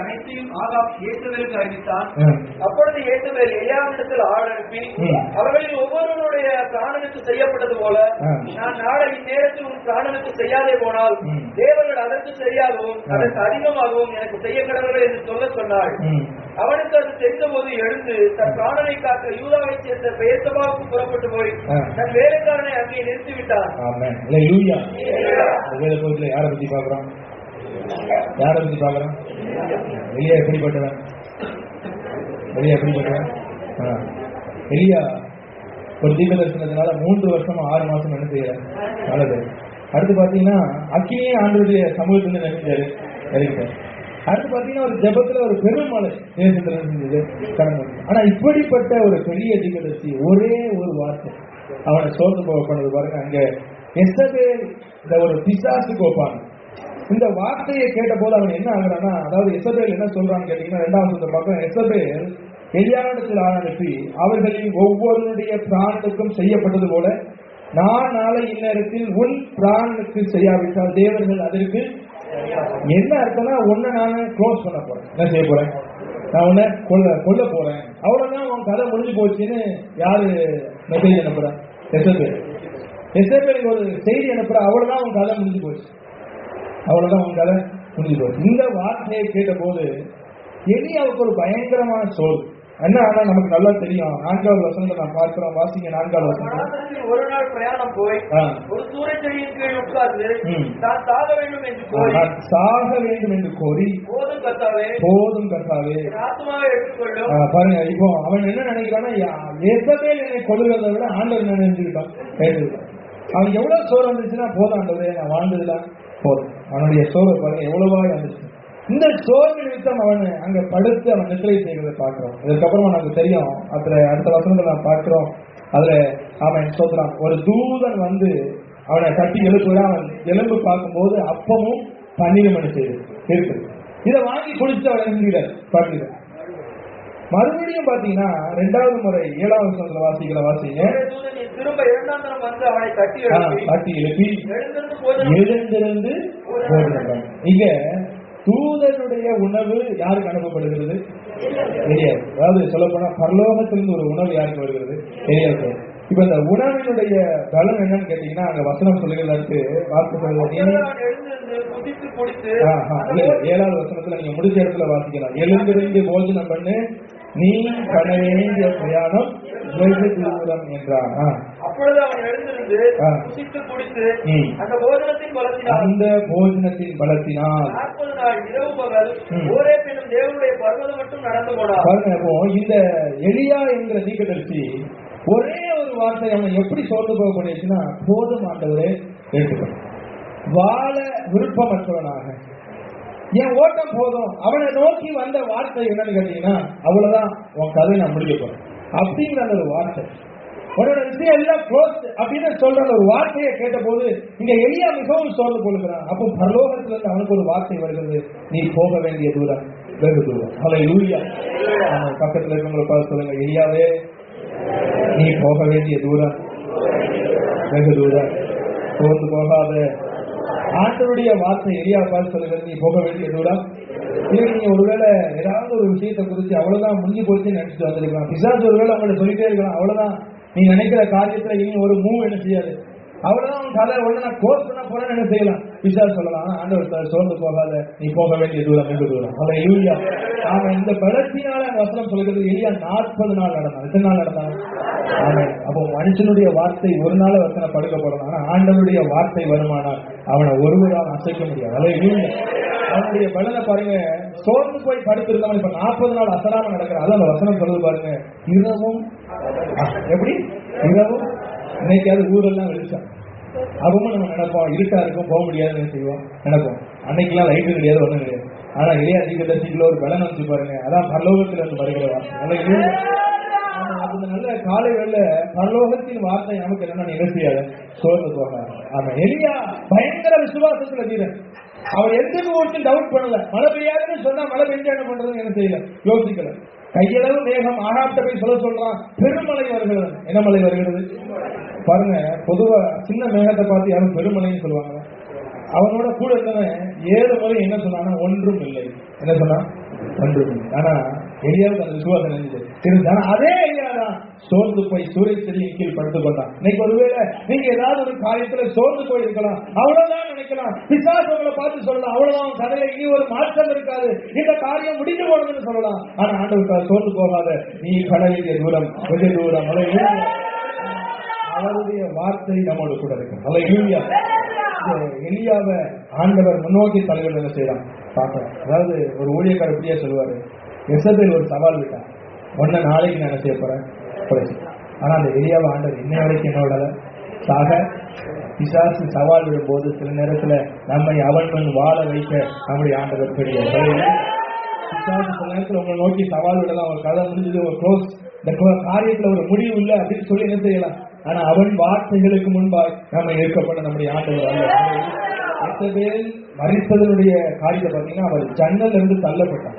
அனைத்தையும் ஆகாப் இயேசுவேலுக்கு அறிவித்தான். அப்பொழுது இயேசுவேல் எலியாவிடத்தில் ஆள் அனுப்பி, அவர்களில் ஒவ்வொருவருடைய பிராணனுக்கு செய்யப்பட்டது போல நான் நாளை இந்நேரத்தில் உன் பிராணனுக்கு செய்யாதே போனால் தேவர்கள் அதற்கு சரியாகவும் அதற்கு அதிகமாகவும் எனக்கு செய்ய கடவுள் என்று சொல்ல சொன்னாள். அவனுக்கு அது தெரிந்த போது எழுந்து தன் பிராணனை காக்க யூதாவை சேர்ந்த பெயர்சபாவுக்கு புறப்பட்டு போய் தன் வேலைக்காரனை அங்கே நிறுத்திவிட்டான். யாரை பத்தி பாக்குறோம்? யாரை பத்தி பாக்குறோம்? எலியா எப்படிப்பட்டவன்? எலியா ஒரு தீர்க்க தரிசனத்தினால 3 வருஷம் 6 மாசம் என்ன செய்யற நல்லது. அடுத்து பாத்தீங்கன்னா அக்கினியே ஆண்டவருடைய சமூகத்துல நினைச்சாரு இறங்கிட்டார். அடுத்து பாத்தீங்கன்னா ஒரு ஜெபத்துல ஒரு பெருமழை தேசத்துல செஞ்சது கடந்து. ஆனா இப்படிப்பட்ட ஒரு பெரிய தீர்க்கதரிசி ஒரே ஒரு வார்த்தை அவனை சோர்ந்து போக பண்ணது பாருங்க. அங்க எசபேல் இந்த ஒரு பிசாசு கோப்பான் இந்த வார்த்தையை கேட்ட போது அவன் என்ன ஆகுறான்னா, அதாவது எசபேல் என்ன சொல்றான்னு கேட்டீங்கன்னா 2வது பக்கம் எசபேல் எலியாவிடத்தில் ஆள் அனுப்பி அவர்களின் ஒவ்வொருடைய பிராணனுக்கும் செய்யப்பட்டது போல நான் நாளை இந்நேரத்தில் உன் பிராணனுக்கு செய்யாவிட்டால் தேவர்கள் அதற்கு என்ன அர்த்தம்னா உன்னை நான் க்ளோஸ் பண்ண போறேன். என்ன செய்ய போறேன்? நான் உன்னை கொல்ல போறேன். அவ்வளவுதான் உன் கதை முடிஞ்சு போச்சுன்னு யாரு மெசேஜ் அனுப்புறேன்? எசபேல் ஒரு செய்தி அனுப்புற. அவ்வளவுதான் உன் கதை முடிஞ்சு போச்சு. அவ்வளவுதான் உன் கதை முடிஞ்சு போச்சு. இந்த வார்த்தையை கேட்ட போது எலியாவுக்கு ஒரு பயங்கரமான சோல். என்ன ஆனா நமக்கு நல்லா தெரியும். 4வது வசனத்தை நான் பார்க்கிறோம். வாசிங்க 4வது வசனம். ஒரு நாள் பிரயாணம் போய் ஒரு சூரியச்செடியின் கீழ் உட்கார்ந்து நான் சாக வேண்டும் என்று கோரி போதும் கர்த்தாவே ஆத்மாவை எடுத்துக்கொள்ளும். பாருங்க, இப்போ அவன் என்ன நினைக்கிறான்னா, எசபேல் என்னை கொல்லுறதை விட ஆண்டவர் என்ன நினைச்சுக்கிட்டான். அவன் எவ்வளவு சோறு வந்துச்சுன்னா போதும் ஆண்டவரே நான் வாழ்ந்ததுலாம் போதும். அவனுடைய சோறு பாருங்க எவ்வளவா வந்துச்சு. இந்த சோறு நிமித்தம் அவன் அங்க படுத்து அவன் நித்திரை செய்கிறத பார்க்கிறோம். இதுக்கப்புறமா நமக்கு தெரியும். அடுத்த வசனத்தை நான் பார்க்கிறோம். அதுல அவன் சொல்றான், ஒரு தூதன் வந்து அவனை தட்டி எழுப்புறான். அவன் எலும்பு பார்க்கும்போது அப்பமும் பன்னீரும் மணி செய்து இருக்குது. இதை வாங்கி குடிச்சு அவன் எழுந்துகிறார் பார்க்கிறார். மறுபடியும் பாத்தீங்கன்னா 2வது முறை 7வது வசனத்துல வாசிங்க. திரும்ப 2ஆம் தரம் வந்து அவனை தட்டி எழுப்பி எழுந்திருந்து போகிறான். இங்க தூதனுடைய உணவு யாருக்கு அனுப்பப்படுகிறது? தெரியாது. அதாவது சொல்ல போனா பரலோகத்திலிருந்து ஒரு உணவு யாருக்கு வருகிறது? தெரியாது. இப்ப இந்த உணவினுடைய பலம் என்னன்னு கேட்டீங்கன்னா அங்க வசனம் சொல்லுகிறதற்கு வார்த்தை 7வது வசனத்துல நீங்க முடிஞ்ச இடத்துல வாசிக்கலாம். எழுந்திருந்து போஜனம் பண்ணு, நீ பண்ண வேண்டிய பிரயாணம் வெகு தூரம் என்றான். அப்பொழுது அவன் எழுந்திருந்து புசித்து குடித்து அந்த போஜனத்தின் பலத்தினால் 40 நாள் இரவு பகல் ஒரே பெண்ணும் தேவனுடைய பர்வதம் மட்டும் நடந்து போனார். பாருங்க, இந்த எலியா என்கிற தீர்க்கதரிசி ஒரே ஒரு வார்த்தை அவனை எப்படி சோர்ந்து போக பண்ணிடுச்சுன்னா, போதும் ஆண்டவரே எடுத்துக்கணும், வாழ விருப்பமற்றவனாக என் ஓட்டம் போதும். அவனை நோக்கி வந்த வார்த்தை என்னன்னு கேட்டீங்கன்னா, அவ்வளவுதான் உன் கதை நான் முடிக்க போறேன் அப்படிங்கிற அந்த ஒரு வார்த்தை. உன்னோட விஷயம் எல்லாம் க்ளோஸ் அப்படின்னு சொல்ற ஒரு வார்த்தையை கேட்ட போது இங்க எலியா மிகவும் சோர்ந்து கொள்கிறான். அப்போ பரலோகத்துல இருந்து அவனுக்கு ஒரு வார்த்தை வருகிறது, நீ போக வேண்டிய தூரம் வெகு தூரம். ஹல்லேலூயா. பக்கத்துல இருக்கவங்களை பார்த்து சொல்லுங்க, எலியாவே நீ போக வேண்டிய தூரம் வெகு தூரம், சோர்ந்து போகாத. ஆண்டவருடைய வார்த்தை எலியா பார்த்து சொல்லுகிறது, நீ போக வேண்டிய தூரம். நீங்க ஒருவேளை ஏதாவது ஒரு விஷயத்தை குறிச்சு அவ்வளவுதான் முடிஞ்சு போச்சுன்னு நினைச்சிட்டு வந்திருக்கலாம். பிசாசு ஒருவேளை உங்கள்ட்ட சொல்லிட்டே இருக்கலாம், அவ்வளவுதான் நீ நினைக்கிற காரியத்துல இனி ஒரு மூவ் என்ன செய்யாது, அவ்வளவுதான் உன் கதை உடனே நான் கோர்ஸ் பண்ண போறேன்னு என்ன செய்யலாம். பிசாசு சொல்லலாம், ஆண்டவர் சோர்ந்து போகாத, நீ போக வேண்டிய தூரம் வெகு தூரம். ஹல்லேலூயா. அவன் இந்த பலத்தினால வசனம் சொல்லுகிறது, எலியா 40 நாள் நடந்தான். எத்தனை நாள் நடந்தான்? அவன் அப்போ மனுஷனுடைய வார்த்தை ஒரு நாள் வசன படுக்க போறான். ஆனா ஆண்டவருடைய வார்த்தை வருமானால் அவனை ஒருவரால் அசைக்க முடியாது. ஹல்லேலூயா. அவனுடைய பலனை பாருங்க, சோர்ந்து போய் படுத்திருந்தவன் இப்ப 40 நாள் அசராம நடக்கிறான். அதான் அந்த வசனம் சொல்லுது பாருங்க, இரவும் எப்படி இரவும் இன்னைக்காவது ஊரெல்லாம் வெளிச்சான். அவமும் நம்ம நினைப்போம் இருட்டா இருக்கும் போக முடியாதுன்னு செய்வோம் நினைப்போம். அன்னைக்கெல்லாம் லைட்டு கிடையாது, ஒண்ணும் கிடையாது. ஆனா இளைய தீர்க்கதரிசிக்குள்ள ஒரு பலன் வந்து பாருங்க, அதான் பரலோகத்துல இருந்து வருகிற வார்த்தை. அந்த நல்ல காலை வேளை பரலோகத்தின் வார்த்தை நமக்கு என்னன்னா நிகழ்ச்சியாத சோர்ந்து போனார். ஆமா, எலியா பயங்கர விசுவாசத்துல தீரன். அவர் எந்த விஷயம் டவுட் பண்ணல. மழை பெய்யாதுன்னு சொன்னா மழை பெஞ்சா என்ன பண்றதுன்னு என்ன செய்யல, யோசிக்கல. கையளவு மேகம் ஆகாட்ட போய் சொல்றான், பெருமழை வருகிறது. என்ன மழை வருகிறது பாருங்க. பொதுவா சின்ன மேகத்தை பார்த்து யாரும் பெருமழைன்னு சொல்லுவாங்க. அவனோட கூட இருந்தவன் 7 முறை என்ன சொன்னான்னா ஒன்றும் இல்லை. என்ன சொன்னா? ஒன்றும் இல்லை. ஆனா எலியாவுக்கு அந்த விசுவாசம் இருந்துச்சு. அதே எலியாதான் சோர்ந்து போய் சூரிய செடியின் கீழ் படுத்துக் கொண்டான். இன்னைக்கு ஒருவேளை நீங்க ஏதாவது ஒரு காரியத்துல சோர்ந்து போய் இருக்கலாம், அவ்வளவுதான் நினைக்கலாம், பிசாசு உங்களை பார்த்து சொல்லலாம், அவ்வளவுதான் கதையில இனி ஒரு மாற்றம் இருக்காது, இந்த காரியம் முடிந்து போனதுன்னு சொல்லலாம். ஆனா ஆண்டவருக்காக சோர்ந்து போகாத, நீ கடலிய தூரம் கொஞ்ச தூரம் அவருடைய வார்த்தை நம்மோடு கூட இருக்கு. எலியாவை ஆண்டவர் முன்னோக்கி தலைவர் என்ன செய்யலாம் பார்க்கலாம். அதாவது ஒரு ஊழியக்காரர் இப்படியே சொல்லுவாரு, எசபேல் ஒரு சவால் விட்டான், ஒன்ன நாளைக்கு நான் என்ன செய்ய போறேன். ஆனா அந்த எலியாவை ஆண்டவர் இன்னை வரைக்கும் என்ன விடல, சாக பிசாசு சவால் விடும் போது சில நேரத்துல நம்மை அவன் வாழ வைக்க நம்முடைய ஆண்டவர் பெரிய பிசாசு சில நேரத்துல உங்களை நோக்கி சவால் விடலாம், ஒரு கதை முடிஞ்சது, ஒரு க்ளோஸ், இந்த காரியத்துல ஒரு முடிவு இல்லை அப்படின்னு சொல்லி என்ன செய்யலாம். ஆனா அவன் வார்த்தைகளுக்கு முன்பாய் நம்ம ஏற்கப்பட்ட நம்முடைய ஆண்டவர் அல்ல. மரித்ததனுடைய காரியத்தை பார்த்தீங்கன்னா அவர் ஜன்னல் இருந்து தள்ளப்பட்டான்,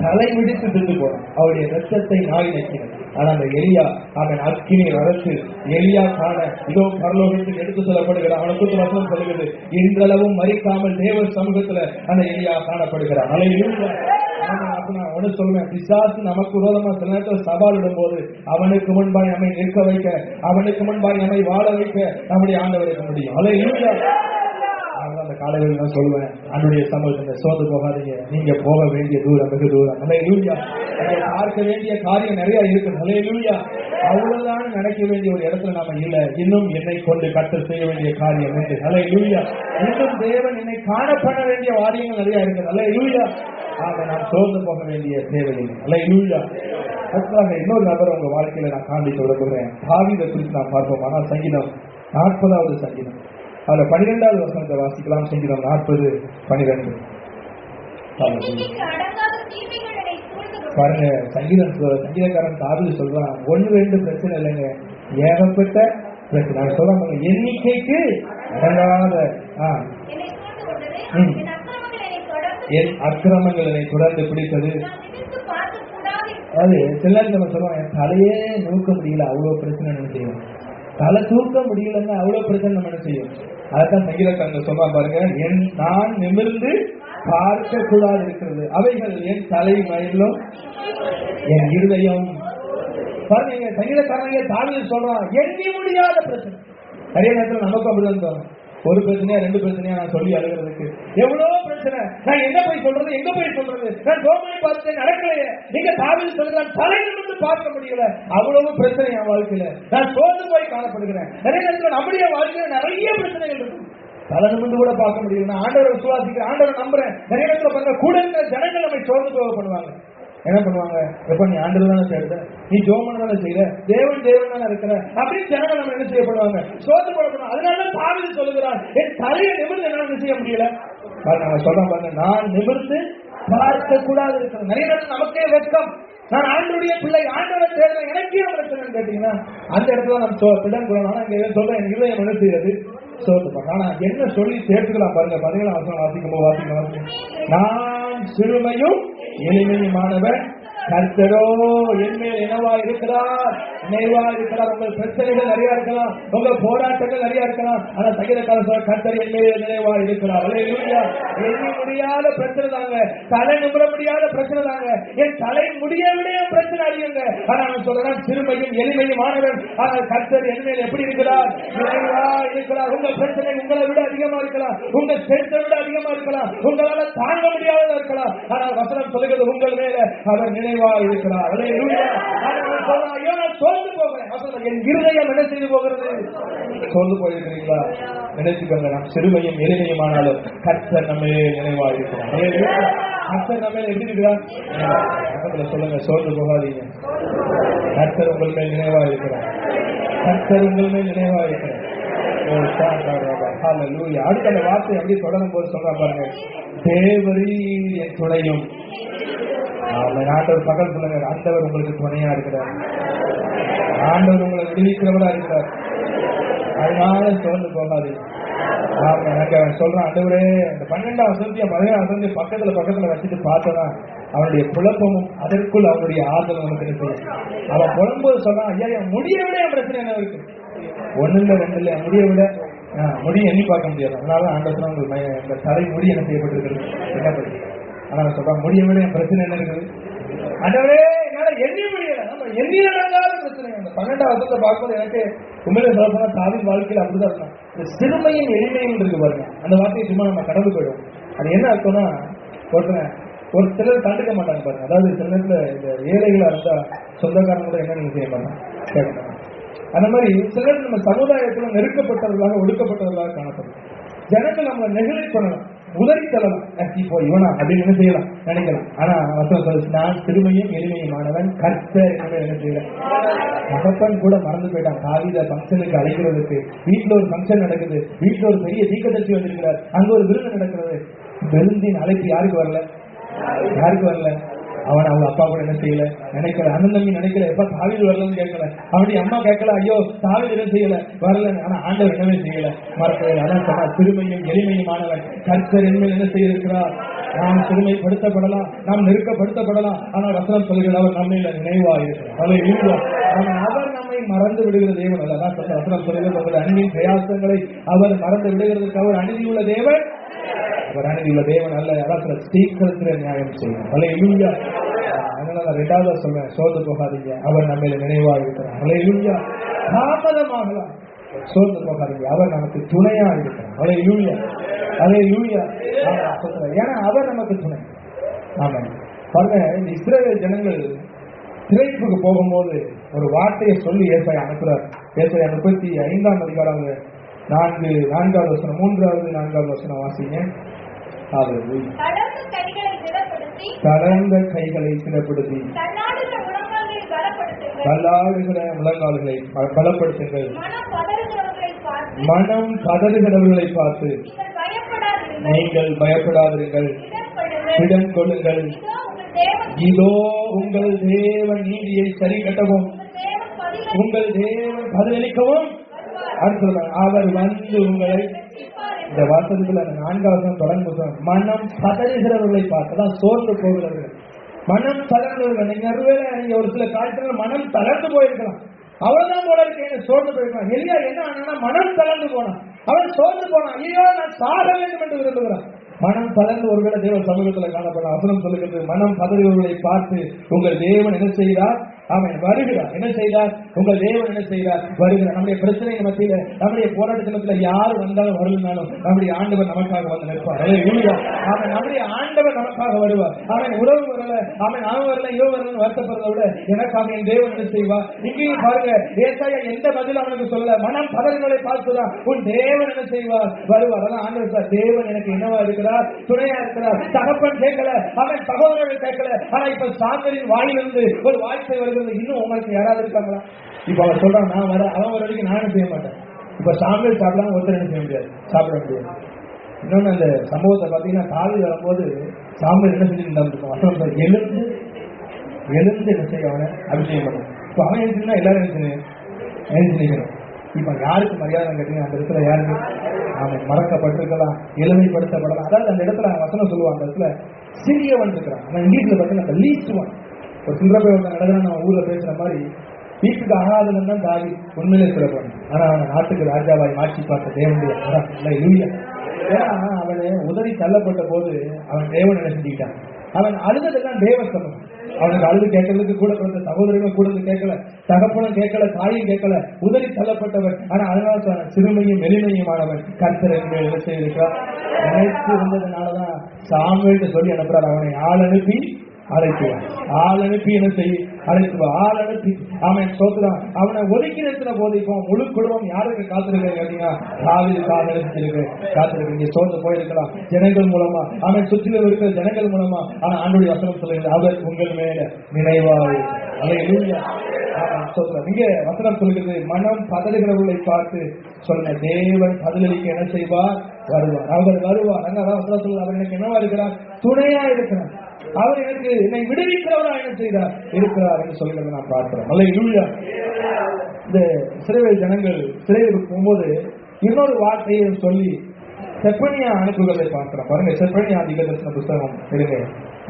தலை விடுத்து திட்டு போனான், அவருடைய ரத்தத்தை நாய் நக்கினான். ஆனா அந்த எலியா அவன் அக்கினி ரதத்தில் எலியா காண இதோ பரலோகத்தில் எடுத்து செல்லப்படுகிறான். அவனுக்கு வசனம் சொல்லுகிறது, இன்றளவும் மறிக்காமல் தேவ சமூகத்துல அந்த எலியா காணப்படுகிறான். சொல்லுவேன், பிசாசு நமக்கு விரோதமா சில நேரத்தில் சவால் விடும் போது அவனுக்கு முன்பாய் நம்மை நிற்க வைக்க, அவனுக்கு முன்பாய் நம்மை வாழ வைக்க நம்முடைய ஆண்டவருக்கு முடியும். அந்த காலையில் நான் சொல்லுவேன், அன்றைய சமூகத்தை சோர்ந்து போகாதீங்க, நீங்க போக வேண்டிய தூரம் வெகு தூரம். பார்க்க வேண்டிய காரியம் நிறைய இருக்கு. அவ்வளவுதான் நடக்க வேண்டிய ஒரு இடத்துல நாம இல்ல, இன்னும் என்னை கொண்டு கட்டல் செய்ய வேண்டிய காரியம் உண்டு. இன்னும் தேவன் என்னை காணப்பட வேண்டிய வாரியங்கள் நிறைய இருக்கு. ஆக நான் சோர்ந்து போக வேண்டிய தேவையில்லை. அதுக்காக இன்னொரு நபர் உங்க வாழ்க்கையில நான் காண்பிக்க விரும்புகிறேன். தாவீதை குறித்து நான் பார்ப்போம். ஆனால் சங்கீதம் 40வது சங்கீதம் அதுல 12வது வசனத்தை வாசிக்கலாம். சங்கீதம் 40:12 பாருங்க. சங்கீதக்காரன் தாவீது சொல்றான், 1-2 பிரச்சனை இல்லைங்க, ஏகப்பட்ட பிரச்சனை. நான் சொல்றேன், எண்ணிக்கைக்கு அடங்காத என் அக்கிரமங்கள் என்னை தொடர்ந்து பிடித்தது. அது சில நம்ம சொல்லுவோம், என் தலையே நூக்க முடியல, அவ்வளவு பிரச்சனை என்ன செய்யும், தலை தூக்க முடியலன்னா அவ்வளவு பிரச்சனை நம்ம என்ன செய்யும். அதான் சங்கீதக்காரங்க சொல்றா பாருங்க, நான் நிமிர்ந்து பார்க்க கூடாது இருக்கிறது, அவைகள் என் தலை மயிலும் என் இருதயம். பாருங்க, சங்கீதக்காரங்க தாவீது சொல்றான், எண்ணி முடியாத பிரச்சனை. நிறைய நேரத்தில் நமக்கு அப்படிதான் தோணும், ஒரு பிரச்சனையா 2 பிரச்சனையா நான் சொல்லி அழுகிறதுக்கு எவ்வளவு பிரச்சனை, நான் என்ன போய் சொல்றது, எங்க போய் சொல்றது, நான் சோமனை பார்த்து நடக்கலையே, நீங்க தாவீது சொல்றான் தலை நிமிர்ந்து பார்க்க முடியல, அவ்வளவு பிரச்சனை என் வாழ்க்கையில, நான் சோர்ந்து போய் காணப்படுகிறேன். நிறைய நேரத்தில் நம்முடைய வாழ்க்கையில நிறைய பிரச்சனைகள் இருக்கும், தலை நிமிர்ந்து கூட பார்க்க முடியல. நான் ஆண்டவரை விசுவாசிக்கிறேன், ஆண்டவரை நம்புறேன். நிறைய நேரத்தில் பாருங்க, கூட இருக்கிற ஜனங்கள் நம்மை சோர்ந்து போக பண்ணுவாங்க. என்ன பண்ணுவாங்க, எப்ப நீ ஆண்டவர் தானே செய்யற, நீ ஜோமன் தானே செய்யற, தேவன் தானே இருக்கிற அப்படின்னு ஜனங்கள் நம்ம என்ன செய்யப்படுவாங்க, சோர்ந்து போடப்படுவாங்க. அதனால தாவீது சொல்லுகிறான், என் தலையை நிமிர்ந்து என்ன செய்ய முடியல. நாங்க சொல்றோம் பாருங்க, நான் நிமிர்ந்து பார்க்க கூடாது இருக்கிறது. நிறைய நேரத்தில் நமக்கே வெட்கம், நான் ஆண்டவருடைய பிள்ளை, ஆண்டவரை தேடுறேன், எனக்கே பிரச்சனை கேட்டீங்கன்னா அந்த இடத்துல நம்ம பிடன் கூடணும். இங்க சொல்றேன், என் இதயம் என்ன செய்யறது, சோர்ந்து. ஆனா என்ன சொல்லி சேர்த்துக்கலாம் பாருங்க, 17ஆம் வசனம் வாசிக்கும். நான் சிறுமையும் எளிமையுமானவர், கர்த்தரோ என்மேல் என்னவா இருக்கிறார், நினைவா இருக்கிறார். உங்கள் பிரச்சனைகள் நிறைய இருக்கலாம், உங்க போராட்டங்கள் நிறைய இருக்கலாம், ஆனா சங்கீதக்காரன் சொல்ற கர்த்தர் என்மேல் நினைவா இருக்கிறார். எண்ணி முடியாத பிரச்சனை தாங்க, தலை நிமிர முடியாத பிரச்சனை தாங்க, என் தலை முடியவிடைய பிரச்சனை அறியுங்க. ஆனா நான் சொல்றேன், சிறுமையும் எளிமையுமானவர், ஆனால் கர்த்தர் என்மேல் எப்படி இருக்கிறார், நினைவா இருக்கிறார். உங்க பிரச்சனை உங்களை விட அதிகமா இருக்கலாம், உங்க செலுத்தை விட அதிகமா இருக்கலாம், உங்களால தாங்க முடியாததா இருக்கலாம், ஆனால் வசனம் சொல்லுகிறது உங்கள் மேல அவர் நினைவா இருக்கிறார். சோர்ந்து போகிறேன், என் இருதயம் என்ன செய்து போகிறது, சோர்ந்து போயிருக்கிறீங்களா, நினைச்சுக்கோங்க. நாம் சிறுமையும் எளிமையுமானாலும் கர்த்தர் நம்ம நினைவா இருக்கிறார். கர்த்தர் நம்ம எப்படி இருக்கிறார், பக்கத்துல சொல்லுங்க, சோர்ந்து போகாதீங்க, கர்த்தர் உங்கள் மேல் நினைவா இருக்கிறார், கர்த்தர் உங்கள் மேல் நினைவா இருக்கிறார். அடுத்த அந்த வார்த்தை அப்படி தொடரும் போது சொல்றா பாருங்க, தேவரீர் என் துணையும். ஆண்டவர் பகல் சொல்லுங்க, ஆண்டவர் உங்களுக்கு துணையா இருக்கிறார், ஆண்டவர் உங்களை விடுவிக்கிறவரா இருக்கிறார். அதனால சோர்ந்து போகாது. சொல்றான், ஆண்டவரே இந்த 12ஆம் வசனத்தையும் 17ஆம் வசனத்தையும் பக்கத்துல வச்சுட்டு பார்த்தனா அவனுடைய குழப்பமும் அதற்குள் அவனுடைய ஆறுதல் நமக்கு இருக்கு. அவன் புலம்போது சொல்றான், ஐயா முடிய விட என் பிரச்சனை என்ன இருக்கு, 1 இல்ல 2 இல்ல, முடிய விட முடி எண்ணி பார்க்க முடியாது. அதனால ஆண்டவத்துல உங்கள் தலை முடி என்ன செய்யப்பட்டிருக்கிறது, என்ன பண்ணி. ஆனா சொல்றாங்க முடிய விட என் பிரச்சனை என்ன இருக்குது ஆண்டவரே, என்னால எண்ணி முடியல. நம்ம எண்ணி நடந்தாத பிரச்சனை. அந்த 12ஆம் வசனத்தை பார்க்கும்போது எனக்கு உண்மையிலே சொல்ல போனா தாவீது வாழ்க்கையில் அப்படிதான் இருக்கும். இந்த சிறுமையும் எளிமையும் இருக்கு பாருங்க, அந்த வார்த்தையை சும்மா நம்ம கடந்து போயிடும். அது என்ன அர்த்தம்னா, ஒரு சிலர் கண்டுக்க மாட்டாங்க பாருங்க. அதாவது சில நேரத்துல இந்த ஏழைகளா இருந்தா சொந்தக்காரங்க கூட என்ன நீங்க செய்ய மாட்டாங்க, கேட்க மாட்டாங்க. அந்த மாதிரி சிலர் நம்ம சமுதாயத்துல நெருக்கப்பட்டவர்களாக ஒடுக்கப்பட்டவர்களாக காணப்படும். ஜனங்கள் நம்மளை நெகிழ் பண்ணலாம், உதவி தரலாம், இப்போ இவனா அப்படின்னு என்ன செய்யலாம் நினைக்கலாம். ஆனா நான் சிறுமையும் எளிமையுமானவன் கர்த்தர் என்ன செய்யல. தகப்பன் கூட மறந்து போயிட்டான் தாவீதை ஃபங்க்ஷனுக்கு அழைக்கிறதுக்கு. வீட்டுல ஒரு ஃபங்க்ஷன் நடக்குது, வீட்டுல ஒரு பெரிய தீர்க்கதரிசி வந்திருக்கிறார், அங்க ஒரு விருந்து நடக்கிறது. விருந்தின் அழைப்பு யாருக்கு வரல, அவன் அவங்க அப்பா கூட என்ன செய்யல, நினைக்கல. அண்ணன் தம்பி நினைக்கல, எப்ப தாவீது வரலன்னு கேட்கல. அவனுடைய அம்மா கேட்கல, ஐயோ தாவீது என்ன செய்யல, வரல. ஆனா ஆண்டவர் என்னவே செய்யல, மறக்கல. அதான் சொன்னா சிறுமையும் எளிமையுமானவன் கர்த்தர் என்ன செய்திருக்கிறார். நாம் சிறுமைப்படுத்தப்படலாம், நாம் நெருக்கப்படுத்தப்படலாம், ஆனால் வசனம் சொல்கிறது அவர் நம்மையில நினைவாயிருக்கிறார். அவர் நம்மை மறந்து விடுகிற தேவன் அல்ல. வசனம் சொல்கிறது அன்பின் பிரயாசங்களை அவர் மறந்து விடுகிறதுக்கு அவர் அநீதியுள்ள தேவன், அவர் அநீதியுள்ள தேவன் அல்ல. அதான் சீக்கிரத்துல நியாயம் செய்யும். அல்லேலூயா. அதனால நான் 2வது சொல்றேன், சோர்ந்து போகாதீங்க, அவர் நம்மையில நினைவாக இருக்கிறார். அல்லேலூயா. தாமதமாகலாம், சோர்ந்து போகாதீங்க, அவர் நமக்கு துணையா இருக்கிறார். அல்லேலூயா, அல்லேலூயா. ஏன்னா அவர் நமக்கு துணை. ஆமா பாருங்க, இந்த இஸ்ரவேல் ஜனங்கள் திரைப்புக்கு போகும்போது ஒரு வார்த்தையை சொல்லி ஏசாயா அனுப்புறார். ஏசாயா 35ஆம் அதிகாரம் 4வது வசனம், 3வது 4வது வசனம் வாசிங்க. தளர்ந்த கைகளை திடப்படுத்தி தள்ளாடுகிற முழங்கால்களை பலப்படுத்துங்கள். மனம் பதறுகிறவர்களை பார்த்து நீங்கள் பயப்படாதீர்கள், இடம் கொள்ளுங்கள். இதோ உங்கள் தேவன் நீதியை சரி கட்டவும், உங்கள் தேவன் பதிலளிக்கவும் அவர் வந்து உங்களை. இந்த வாசகத்துல 4வது தொடர்ந்து மனம் பதறுகிறவர்களை பார்த்துதான் சோர்ந்து போகிறவர்கள். மனம் தளர்ந்தவர்கள். நீங்க ஒருவேளை நீங்க ஒரு சில காலத்துல மனம் தளர்ந்து போயிருக்கலாம், அவ்வளவுதான் போல இருக்கு, சோர்ந்து போயிருக்கலாம். எலியா என்ன ஆனா மனம் தளர்ந்து போனான், அவன் சோர்ந்து போனான். ஐயோ நான் சாக வேண்டும் என்று விரும்புகிறான். மனம் பதர்ந்து ஒருவேளை தேவ சமூகத்துல காணப்படும். வசனம் சொல்லுகிறது, மனம் பதறுகிறவர்களை பார்த்து உங்கள் தேவன் என்ன செய்கிறார், அவன் வருகிறார். என்ன செய்தார், உங்கள் தேவன் என்ன செய்கிறார், வருகிறார். நம்முடைய பிரச்சனை மத்தியில, நம்முடைய போராட்டத்துல யாரு வந்தாலும் வரலனாலும் நம்முடைய ஆண்டவர் நமக்காக வந்து நிற்பார். அவன் நம்முடைய ஆண்டவர் நமக்காக வருவார். அவன் உறவு வரல, அவன் வரல, இவன் வரலன்னு வருத்தப்படுறதை விட எனக்காக என் தேவன் என்ன செய்வார். இங்கேயும் பாருங்க, ஏசாயா எந்த பதில் அவனுக்கு சொல்ல, மனம் பதறுகளை பார்த்துதான் உன் தேவன் என்ன செய்வார், வருவார். அதான் ஆண்டவர் சார், தேவன் எனக்கு என்னவா இருக்கிறார், துணையா இருக்கிறார். தகப்பன் கேட்கல, அவன் சகோதரர்கள் கேட்கல. ஆனா இப்ப சாந்தரின் வாயிலிருந்து ஒரு வாய்ப்பை வருகிறது. இன்னும் உங்களுக்கு யாராவது இருக்காங்களா? இப்ப அவர் சொல்றான், நான் வர, அவன் வர வரைக்கும் நானும் செய்ய மாட்டேன். இப்ப சாம்பல் சாப்பிடலாம், ஒருத்தர் என்ன செய்ய முடியாது, சாப்பிட முடியாது. இன்னொன்னு அந்த சம்பவத்தை பாத்தீங்கன்னா, தாவீது வரும்போது சாம்பல் என்ன செஞ்சுட்டு எழுந்து என்ன செய்ய, அவனை அபிஷேகம் பண்ணும். இப்ப அவன் எழுந்துனா எல்லாரும் எழுந்துக்கணும். இப்ப யாருக்கு மரியாதை கேட்டீங்க, அந்த இடத்துல யாருக்கு அவன் மறக்கப்பட்டிருக்கலாம், எளிமைப்படுத்தப்படலாம். அதாவது அந்த இடத்துல வசனம் சொல்லுவாங்க, அந்த இடத்துல சிறியவன் இருக்கிறான். ஆனா இங்கிலீஷ்ல பாத்தீங்கன்னா லீஸ்ட் ஒன். ஒரு சில்லறை போய் ஒருத்தன் நடக்கிற நம்ம ஊர்ல பேசுற மாதிரி வீட்டுக்கு ஆகாதவன் தான் தாவி உண்மையிலே சிறப்பான். ஆனா அவன் நாட்டுக்கு ராஜாவாய் மாற்றி பார்த்த தேவனுடைய ஏன்னா அவனை உதவி தள்ளப்பட்ட போது அவன் தேவன் என்ன செஞ்சுக்கிட்டான். அவன் அழுததெல்லாம் தேவ சமம். அவனுக்கு அழுது கேட்கறதுக்கு கூட பிறந்த சகோதரர்கள் கூட கேட்கல, தகப்பனும் கேட்கல, தாயும் கேட்கல, உதவி தள்ளப்பட்டவன். ஆனா அதனால சிறுமையும் எளிமையுமானவன் கர்த்தர் என்ன செய்திருக்கிறார். நினைத்து இருந்ததுனாலதான் சாமுவேல் சொல்லி அனுப்புறார், அவனை ஆள் அனுப்பி அழைக்குவான். ஆள் அனுப்பி என்ன செய்ய அழைக்குவான், ஆள் அனுப்பி அவன் சோத்துறான். அவனை ஒதுக்கி நிறுத்தின போது இப்போ முழு குடும்பம் யாருக்கு காத்திருக்க கேட்டீங்கன்னா, தாவீது காத்திருக்கு. இங்க சோர்ந்து போயிருக்கலாம் ஜனங்கள் மூலமா, அவன் சுற்றிலும் இருக்கிற ஜனங்கள் மூலமா. ஆனா ஆண்டவருடைய வசனம் சொல்லுங்க, அவர் உங்கள் மேல நினைவாக. இங்க வசனம் சொல்லுகிறது, மனம் பதறுகிறவர்களை பார்த்து சொல்லுங்க, தேவன் பதிலளிக்க என்ன செய்வார், வருவார். அவர் வருவார். அங்க வசனம் சொல்லுங்க, அவர் எனக்கு என்னவா இருக்கிறார், துணையா இருக்கிறார். அவர் எனக்கு என்னை விடுவிக்கிறவரா என்ன செய்தார் இருக்கிறார் என்று சொல்லுகிறத நான் பார்க்கிறோம். அல்லேலூயா. இந்த இஸ்ரவேல் ஜனங்கள் சிறையில் போகும்போது இன்னொரு வார்த்தையை சொல்லி செப்பனியா அனுப்புவதை பார்க்கிறோம். பாருங்க, செப்பனியா தீர்க்கதரிசன புத்தகம் எடுங்க,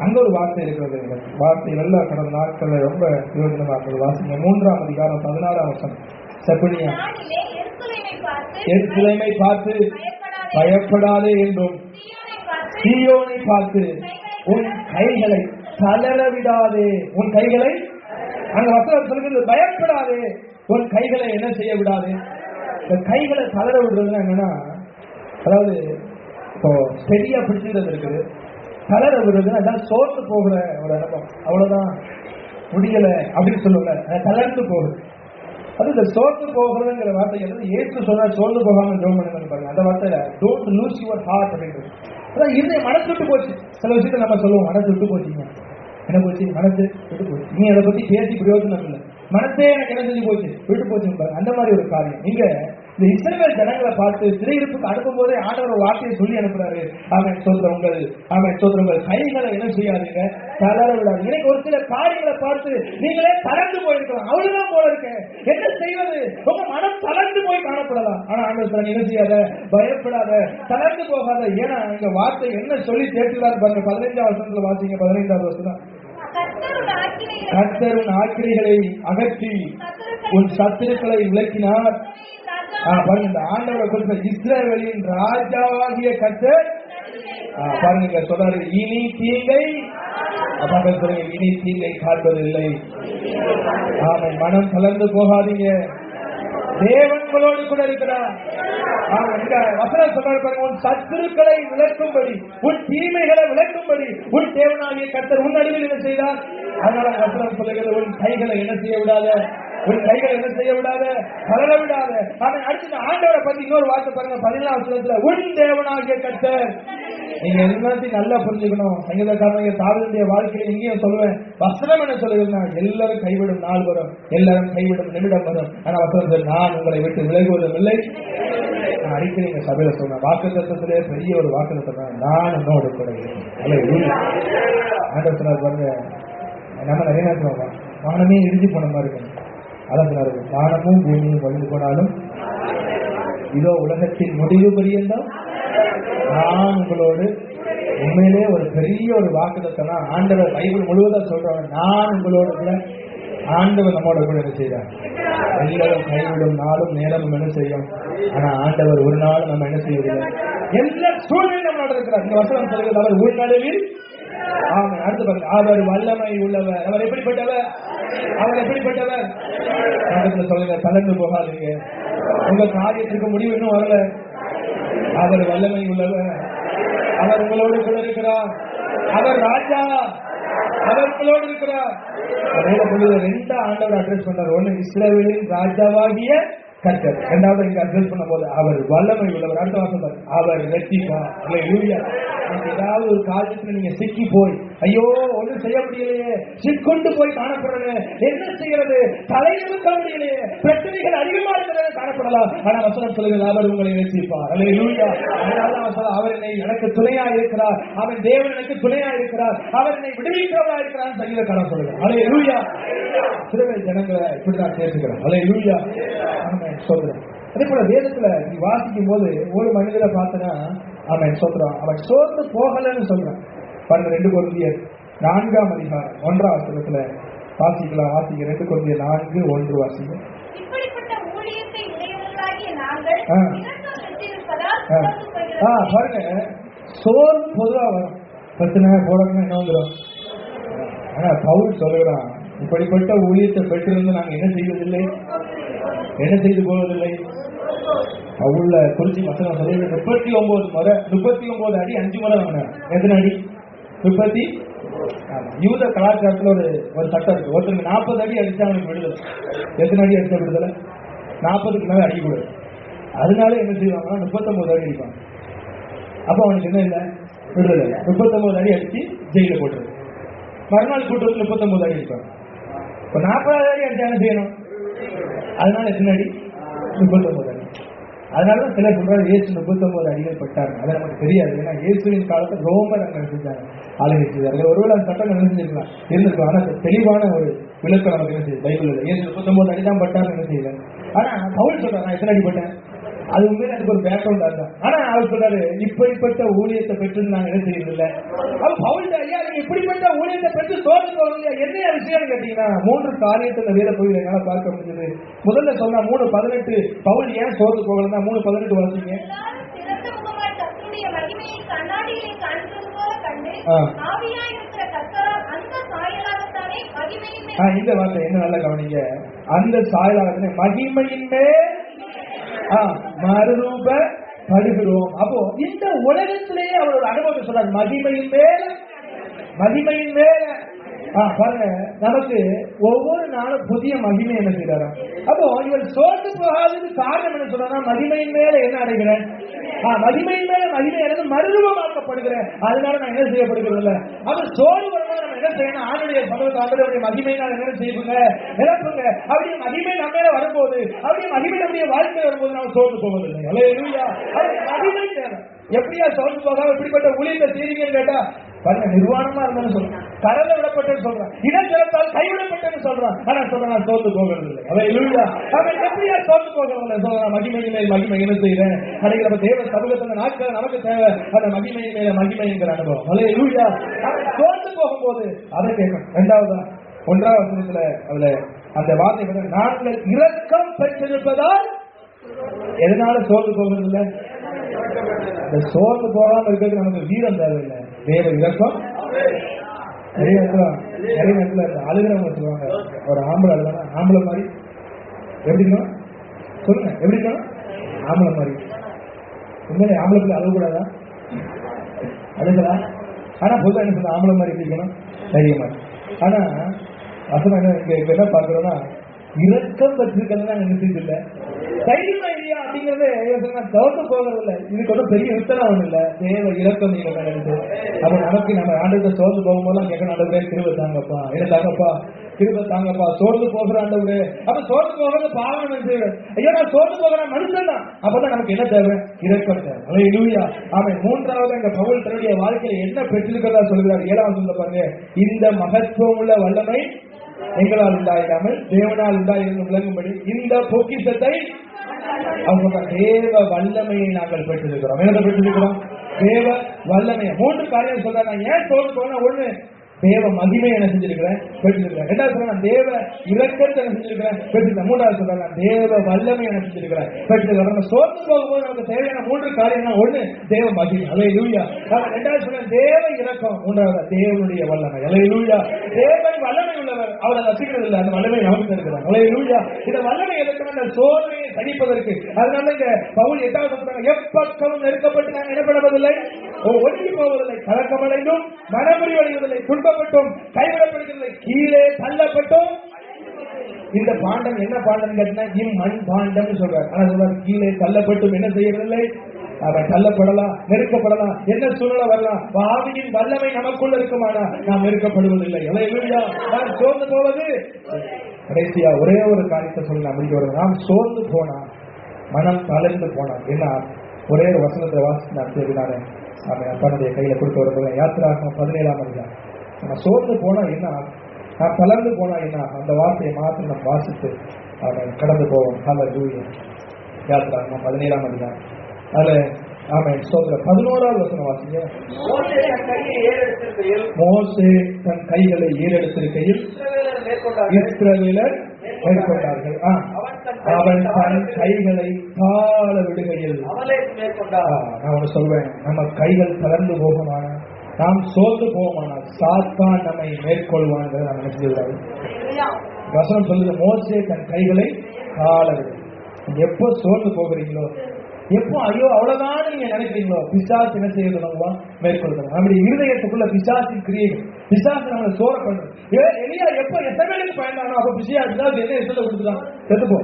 அங்க ஒரு வார்த்தை இருக்கிறது. வார்த்தை எல்லாம் கடந்த நாட்கள் ரொம்ப யோஜனமா இருக்கிறது. வாசிங்க 3ஆம் அதிகாரம் 16ஆம் வசனம். செப்பனியா எருசலேமை பார்த்து பயப்படாதே என்றும் சீயோனை பார்த்து உன் கைகளை தளர விடாதே. உன் கைகளை அங்க வசனம் சொல்கிறது, பயப்படாதே, உன் கைகளை என்ன செய்ய விடாதே. இந்த கைகளை தளர விடுறதுன்னா என்னன்னா, அதாவது இப்போ ஸ்டெடியா பிடிச்சிருந்தது இருக்குது, தளர விடுறதுன்னா எல்லாம் சோர்ந்து போகிற ஒரு அனுபவம், அவ்வளவுதான் முடியல அப்படின்னு சொல்லுவாங்க, தளர்ந்து போகுது. அது இந்த சோர்ந்து போகிறதுங்கிற வார்த்தை ஏற்று சொன்னா சோர்ந்து போகாம ஜோம் பண்ணுங்க பாருங்க. அந்த வார்த்தையில டோன்ட் லூஸ் யுவர் ஹார்ட் அப்படின்றது. அதான் இருந்தே மனசு விட்டு போச்சு. சில விஷயத்த நம்ம சொல்லுவோம், மனசு விட்டு போச்சுங்க, என்ன போச்சு, மனசு விட்டு போச்சு, நீ அதை பத்தி பேசி பிரயோஜனம் இல்லை, மனசே எனக்கு என்ன செஞ்சு போச்சு, விட்டு போச்சு. அந்த மாதிரி ஒரு காரியம். நீங்க இந்த இஸ்ரவேல் ஜனங்களை பார்த்து சிறையிருப்புக்கு அனுப்பும் போதே ஆண்டவர் ஒரு வார்த்தையை சொல்லி அனுப்புறாரு, ஆமென் சோத்திரங்கள், ஆமென் சோத்திரங்கள், கைகளை என்ன செய்யாதீங்க, தளர விடாது. எனக்கு ஒரு சில காரியங்களை பார்த்து நீங்களே தளர்ந்து போயிருக்கலாம், அவ்வளவுதான் போல இருக்கு, என்ன செய்வது, உங்க மனம் தளர்ந்து போய் காணப்படலாம். ஆனா ஆண்டவர் என்ன செய்யாத, பயப்படாத, தளர்ந்து போகாத. ஏன்னா இந்த வார்த்தை என்ன சொல்லி கேட்டுதான் பாருங்க. 15ஆம் வசனத்துல வாசிங்க, 15ஆவது வசனம். கர்த்தர் உன் ஆக்கினைகளை அகற்றி உன் சத்துருக்களை விலக்கினார். பாருங்க, ஆண்டவர் கொடுத்த இஸ்ரவேலின் ராஜாவாகிய கர்த்தர் பாருங்க சொல்றாரு, இனி தீங்கை சொல்லுங்க, இனி தீங்கை காண்பதில்லை. ஆமா, மனம் கலந்து போகாதீங்க, தேவன் உங்களோடு கூட இருக்கிறார். வசனம் சொல்றாரு பாருங்க, உன் சத்துருக்களை விளக்கும்படி, உன் தீமைகளை விளக்கும்படி உன் தேவனாகிய கர்த்தர் உன் நடுவில் என்ன செய்தார். அதனால வசனம் சொல்லுகிறது, உன் கைகளை என்ன செய்ய விடாத, உன் கைகளை என்ன செய்ய விடாத, கலர விடாத. அவன் அடுத்து ஆண்டவரை பத்தி இன்னொரு வார்த்தை பாருங்க, 14ஆம் வசனத்துல, உன் தேவனாகிய கர்த்தர். நீங்க எல்லாத்தையும் நல்லா புரிஞ்சுக்கணும். சங்கீதக்காரங்க தாவீதுடைய வாழ்க்கையில இங்கேயும் சொல்லுவேன், வசனம் என்ன சொல்லுதுன்னா, எல்லாரும் கைவிடும் நாள் வரும், எல்லாரும் கைவிடும் நிமிடம் வரும். ஆனா வசனம், நான் உங்களை விட்டு விலகுவதும் இல்லை. நான் அடிக்கடி எங்க சபையில சொன்னேன், வாக்கு தத்துவத்திலே பெரிய ஒரு வாக்கு தத்துவம், நான் என்னோட கூட இருக்கேன். ஆண்டவர் சொன்னார் பாருங்க, நம்ம நிறைய நேரம் வானமே இறுதி போன மாதிரி இருக்கணும். அதான் சொன்னாரு, வானமும் பூமியும் வழிந்து போனாலும் இதோ உலகத்தின் முடிவு பரியந்தம் நான் உங்களோடு. உண்மையிலே ஒரு பெரிய ஒரு வாக்குத்தத்தனா ஆண்டவர் பைபிள் முழுவதும் சொல்றாங்க, நான் உங்களோடு கூட. ஆண்டவர் நம்மோட கூட என்ன செய்யறார், எல்லாரும் கைவிடும் நாளும் நேரமும் என்ன செய்யும். ஆனா ஆண்டவர் ஒரு நாள் நம்ம என்ன செய்வதில்லை, எல்லா சூழ்நிலையும் நம்மளோட இருக்கிறார். இந்த வசனம் சொல்கிறது, அவர் உள்நடுவில். ஆமா, அடுத்து பாருங்க, அவர் வல்லமை உள்ளவர். அவர் எப்படிப்பட்டவர், அவர் எப்படிப்பட்டவர் சொல்லுங்க, தளர்ந்து போகாதீங்க, உங்க காரியத்துக்கு முடிவு இன்னும் வரல. அவர் வல்லமை உள்ளவர், அவர் உங்களோடு கூட இருக்கிறார், அவர் ராஜா, அவர் உங்களோடு இருக்கிறார். ரெண்டு ஆண்டவர் அட்ரஸ் பண்றார். ஒண்ணு இஸ்ரவேலின் ராஜாவாகிய கர்த்தர், இரண்டாவது இங்க அட்ரஸ் பண்ண போது அவர் வல்லமை உள்ளவர். அடுத்த வாசம், அவர் வெற்றிப்பார். ஏதாவது ஒரு காரியத்துல நீங்க சிக்கி போய், ஐயோ ஒன்றும் செய்ய முடியலையே, சிக்கொண்டு போய் காணப்படுறது, என்ன செய்யறது, தலையிலுக்க முடியலையே, பிரச்சனைகள் அதிகமா இருக்கிறத காணப்படலாம். ஆனா வசனம் சொல்லுங்கள், அவர் உங்களை வெற்றிப்பார். அல்லேலூயா. அவர் என்னை எனக்கு துணையா இருக்கிறார், அவன் தேவன் எனக்கு துணையா இருக்கிறார், அவர் என்னை விடுவிக்கிறவரா இருக்கிறார். சங்கீதக்காரன் சொல்லுங்க, அல்லேலூயா. சிறுவை ஜனங்களை இப்படிதான் சேர்த்துக்கிறார். அல்லேலூயா. சொல்றேன். அதே போல வேதத்துல நீ வாசிக்கும் போது ஒரு மனிதரை பார்த்தனா அவன் சொல்றான், அவன் சோர்ந்து போகலன்னு சொல்றான். பாருங்க, 2 கொரிந்தியர் 4ஆம் அதிகாரம் 1ஆம் வசனத்துல வாசிக்கலாம். வாசிக்க 2 கொரிந்தியர் 4:1 வாசிங்க. பாருங்க, சோர்வு பொதுவா வரும், பிரச்சனை போடணும் என்ன வந்துடும். ஆனா பவுல் சொல்லுகிறான், இப்படிப்பட்ட ஊழியத்தை பெற்றிருந்து நாங்க என்ன செய்வதில்லை, என்ன செய்து போவதில்லை. பவுல்ல குறிச்சி வசனம் சொல்லி 39 அடி 5 முறை வாங்கினார். எத்தனை அடி? 30. யூத கலாச்சாரத்துல ஒரு சட்டம் இருக்கு, ஒருத்தருக்கு 40 அடி அடிச்சா அவனுக்கு விடுதலை. எத்தனை அடி அடிச்சா விடுதலை? 40க்கு மேல அடிக்கூடாது. அதனால என்ன செய்வாங்கன்னா 39 அடி அடிப்பாங்க. அப்ப அவனுக்கு என்ன இல்லை, விடுதலை. 39 அடி அடிச்சு ஜெயில போட்டுருது. மறுநாள் கூட்டுறது 39 அடி அடிப்பாங்க. இப்ப 40 அடி அடிச்சா என்ன செய்யணும்? அதனால எத்தனை அடி? 39 அடி. அதனாலதான் சில சொல்றாரு, இயேசு 39 அடிகள் பட்டாரு. அது நமக்கு தெரியாது. ஏன்னா இயேசுவின் காலத்தில் ரோமர் அங்க செஞ்சாங்க, ஆளுகை செய்தார்கள். ஒருவேளை அந்த சட்டம் என்ன செஞ்சிருக்கலாம், இருந்திருக்கும். ஆனா தெளிவான ஒரு விளக்கம் நமக்கு என்ன செய்யுது பைபிள். இயேசு 39 அடி தான் பட்டாரு, என்ன செய்யல. ஆனா பவுல் சொல்றாங்க, எத்தனை அடி பட்டேன்? அது உண்மையில அதுக்கு ஒரு பேக்ரவுண்ட் தான். ஆனா அவர் சொல்றாரு, இப்படிப்பட்ட ஊழியத்தை பெற்று நாங்க என்ன செய்யறதில்ல. பவுல் ஐயா நீங்க இப்படிப்பட்ட ஊழியத்தை பெற்று சோர்ந்து போகலையா, என்ன விஷயம் கேட்டீங்கன்னா 3 காரியத்தை வேத பகுதியில் என்னால பார்க்க முடிஞ்சது. முதல்ல சொன்னா 3:18 பவுல் ஏன் சோர்ந்து போகலன்னா 3:18 வாசிங்க. இந்த வார்த்தை என்ன நல்லா கவனிங்க. அந்த சாயலாகத்தினை மகிமையின் மேல் மறுரூபப்படுகிறோம். அப்போ இந்த உலகத்திலேயே அவரோட அனுபவத்தை சொல்றாரு. மகிமையின் மேல பாருங்க, நமக்கு ஒவ்வொரு நாளும் புதிய மகிமை என்ன செய்யறாரா. அப்போ இவர் சோர்ந்து போகாதது காரணம் என்ன சொல்றாங்க, மகிமையின் மேல என்ன அடைகிறேன், மகிமையின் மேல மகிமை எனக்கு மறுரூபமாக்கப்படுகிறேன். அதனால நான் என்ன செய்யப்படுகிறது இல்ல. அவர் சோர்வு வரும்போது நம்ம என்ன செய்யணும், ஆண்டுடைய சமூகத்தை ஆண்டுடைய மகிமையினால் என்ன செய்யுங்க நிரப்புங்க. அப்படியே மகிமை நம்ம மேல வரும்போது, அப்படியே மகிமை நம்முடைய வாழ்க்கை வரும்போது நம்ம சோர்ந்து போவதில்லை. அல்லேலூயா. மகிமை தேவை. எப்படியா சோர்ந்து போகாம இப்படிப்பட்ட ஊழியத்தை செய்றீங்கன்னு கேட்டா பாருங்க, நிர்வாணமா இருந்தாலும் சொல்றேன், கடலை விடப்பட்டேன்னு சொல்றான், இனத்திறத்தால் கைவிடப்பட்டேன்னு சொல்றான். ஆனா சொல்றான் சோர்ந்து போகிறது இல்லை. அல்லேலூயா. அவன் எப்படியா சோர்ந்து போகிறவங்க சொல்றான், மகிமையின் மேல் மகிமை என்ன செய்யறேன் அடைகிற தேவ சமூகத்தின் நாட்கள் நமக்கு தேவை. அந்த மகிமையின் மேல மகிமைங்கிற அனுபவம். அல்லேலூயா. சோர்ந்து போகும்போது அதை கேட்கணும். 1வது வசனத்துல அதுல அந்த வார்த்தை, நாங்கள் இரக்கம் பெற்றிருப்பதால் எதனால சோர்ந்து போகிறது இல்லை. இந்த சோர்ந்து போகாம இருக்கிறது நமக்கு வீரம் தேவையில்லை, தேவ இரக்கம். நிறைய நேரத்துல அழுகிறவங்க சொல்லுவாங்க, ஒரு ஆம்பளை அழுதானா ஆம்பளை மாதிரி எப்படி இருக்கணும் சொல்லுங்க, எப்படி இருக்கணும் ஆம்பளை மாதிரி. உண்மையிலே ஆம்பளை பிள்ளை அழுகக்கூடாதா, அழுகலாம். ஆனா பொதுவாக என்ன சொல்ல, ஆம்பளை மாதிரி இருக்கணும் தைரியமா. ஆனா வசனம் என்ன பாக்குறோம்னா, இரக்கம் பற்றிருக்கிறதா நினைச்சது இல்ல, தைரியமா இல்லையா அப்படிங்கறது தவிர்த்து போகிறது இல்லை. இதுக்கு ஒன்றும் பெரிய வித்தனம் ஒண்ணு இல்ல, தேவ இரக்கம் நீங்க நினைச்சு. அப்ப நமக்கு நம்ம ஆண்டுகிட்ட சோர்ந்து போகும்போதெல்லாம் கேட்கணும், ஆண்டவரே கிருபை தாங்கப்பா, என்ன தாங்கப்பா, கிருபை தாங்கப்பா. சோர்ந்து போகிற ஆண்டவரே, அப்ப சோர்ந்து போகிறது பாவம் என்று. ஐயோ நான் சோர்ந்து போகிறேன் மனுஷன் தான். அப்பதான் நமக்கு என்ன தேவை, இரக்கம் தேவை. அல்லேலூயா. ஆமென். 3வது எங்க பவுல் தன்னுடைய வாழ்க்கையில என்ன பெற்றிருக்கிறதா சொல்கிறார். 7வது சொல்ல பாருங்க, இந்த மகத்துவம் உள்ள வல்லமை எங்களால் உண்டாயிராமல் தேவனால் உண்டாயிருந்து விளங்கும்படி இந்த பொக்கிஷத்தை அவங்க தேவ வல்லமையை நாங்கள் பெற்றிருக்கிறோம். என்ன பெற்றிருக்கிறோம், தேவ வல்லமையை. 3 காரியம் சொல்றாங்க. ஏன் சோர்ந்து போனா, 1 தேவ மகிமை என்ன செஞ்சிருக்கிறேன் பெற்றிருக்கிறேன். 2வது சொல்றாங்க தேவ இரக்கத்தை என்ன செஞ்சிருக்கிறேன் பெற்றிருக்கிறேன். 3வது சொல்றாங்க தேவ வல்லமை என்ன செஞ்சிருக்கிறேன் பெற்றிருக்கிறேன். நம்ம சோர்ந்து போகும்போது நமக்கு தேவையான 3 காரியம்னா, 1 தேவ மகிமை. அல்லேலூயா. 2வது சொல்றாங்க தேவ இரக்கம். 3வது தேவனுடைய வல்லமை. அல்லேலூயா. தேவன் வல்லமை உள்ளவர், அவரை ரசிக்கிறது இல்லை, அந்த வல்லமை நமக்கு இருக்கிறார். அல்லேலூயா. இந்த வல்லமை எதற்கான, அந்த சோதனையை சகிப்பதற்கு. அதனால இங்க பவுல் 8வது சொல்றாங்க, எப்பக்கமும் நெருக்கப்பட்டு நாங்கள் இடப்படவதில்லை, ஒடுங்கி போவதில்லை, கலக்கமடைந்தும் மனமுறிவடைவதில்லை, துன்பப்பட்டும் கைவிடப்படுவதில்லை, கீழே தள்ளப்பட்டும். இந்த பாண்டம் என்ன பாண்டம் கேட்டா, இம்மண் பாண்டம் சொல்றாரு. ஆனா சொல்றாரு கீழே தள்ளப்பட்டும் என்ன செய்யறதில்லை, அவன் தள்ளப்படலாம், நெருக்கப்படலாம், என்ன சூழ்நிலை வரலாம், ஆவியின் வல்லமை நமக்குள்ள இருக்குமானா நாம் நெருக்கப்படுவதில்லை. அல்லேலூயா. நாம் சோர்ந்து போவது கடைசியா ஒரே ஒரு காரியத்தை சொல்லி நான் முடிக்க வருவேன். நாம் சோர்ந்து போனா, மனம் தளர்ந்து போனா என்ன, ஒரே ஒரு வசனத்தை வாசித்து நான் செய்தினாரு. அவன் அப்பனுடைய கையில கொடுத்து வரும்போது யாத்திராகமம் 17ஆம் அதிகாரம். நம்ம சோர்ந்து போனா என்ன, நான் தளர்ந்து போனா என்ன, அந்த வார்த்தையை மாத்திரம் நம்ம வாசித்து அவன் கடந்து போவோம். அல்லேலூயா. யாத்திராகமம் 17ஆம் அதிகாரம். அதுல ஆமென் சோதர 11வது வசனம் வாசிங்க. மோசே தன் கைகளை ஏறெடுத்திருக்கையில் இஸ்ரவேலர் மேற்கொண்டார்கள். அவன் தன் கைகளை தாழ விடுகையில் நான் ஒண்ணு சொல்வேன், நம்ம கைகள் தளர்ந்து போகுமானா, நாம் சோர்ந்து போகுமானா, சாத்தான் நம்மை மேற்கொள்வான் நாம் நினைச்சிருக்காரு. வசனம் சொல்லுது, மோசே தன் கைகளை தாழ விடு. எப்போ சோர்ந்து போகிறீங்களோ, எப்போ ஐயோ அவ்வளவுதான் நீங்க நினைக்கிறீங்களோ, பிசாசு என்ன செய்ய தொடங்குவான், மேற்கொள்ளும். நம்முடைய இருதயத்துக்குள்ள பிசாசின் கிரியைகள், பிசாசு நம்மளை சோர பண்ணும். எலியா எப்போ எத்தனைக்கு பயந்தானோ அப்ப பிசாசு என்ன இஷ்டத்தை கொடுத்துட்டான், செத்துப்போ,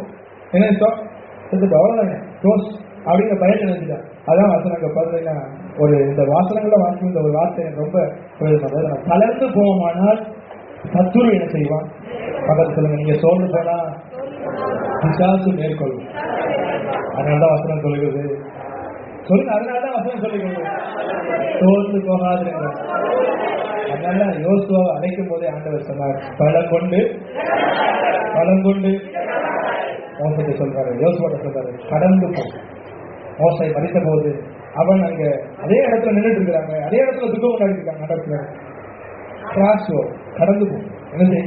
என்ன இஷ்டம் செத்துப்போ, அவ்வளவுதாங்க ரோஸ் அப்படிங்கிற பயத்தை நினைச்சுட்டான். அதான் வசனங்க பாத்தீங்கன்னா, ஒரு இந்த வாசனங்கள வாசி இந்த ஒரு வார்த்தை ரொம்ப பிரயோஜனம். தளர்ந்து போவோமானால் சத்துரு என்ன செய்வான், பக்கத்து சொல்லுங்க, நீங்க சோர்ந்து போனா பிசாசு மேற்கொள்ளும். அதனாலதான் வசனம் சொல்லுகிறது, சொல்லுங்க, அதனாலதான் வசனம் சொல்லுகிறது சோர்ந்து போகாதுங்க. அதனால யோசுவாவை அழைக்கும் போதே ஆண்டவர் சொன்னார், பலம் கொண்டு மோசத்தை சொல்றாரு, யோசுவாட்ட சொல்றாரு, கடந்து போ, மோசை மறித்த போது அவன் அங்க அதே இடத்துல நின்றுட்டு இருக்கிறாங்க, அதே இடத்துல துக்கம் கொண்டாடி இருக்காங்க. நடத்துல கிராஸ் கடந்து போகும், என்ன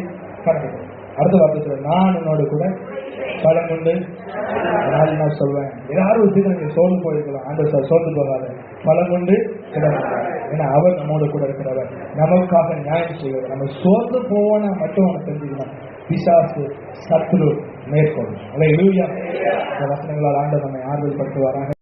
கடந்து போகும். அடுத்த வார்த்தை, நான் உன்னோட கூட பலம் கொண்டு நான் சொல்வேன். ஏதாவது ஒரு சீக்கிரம் நீங்க சோர்ந்து போயிருக்கலாம். ஆண்டவர் சார் சோர்ந்து போகாத, பலம் கொண்டு கிடக்கிறார். ஏன்னா அவர் நம்மோட கூட இருக்கிறவர், நமக்காக நியாயம் செய்வார். நம்ம சோர்ந்து போவோம்னா மட்டும் அவனை தெரிஞ்சுக்கணும், பிசாசு சத்துரு மேற்கொள்ளும். அல்லேலூயா. இந்த வசனங்களால் ஆண்டவர் நம்மை ஆறுதல் படுத்துவாராக.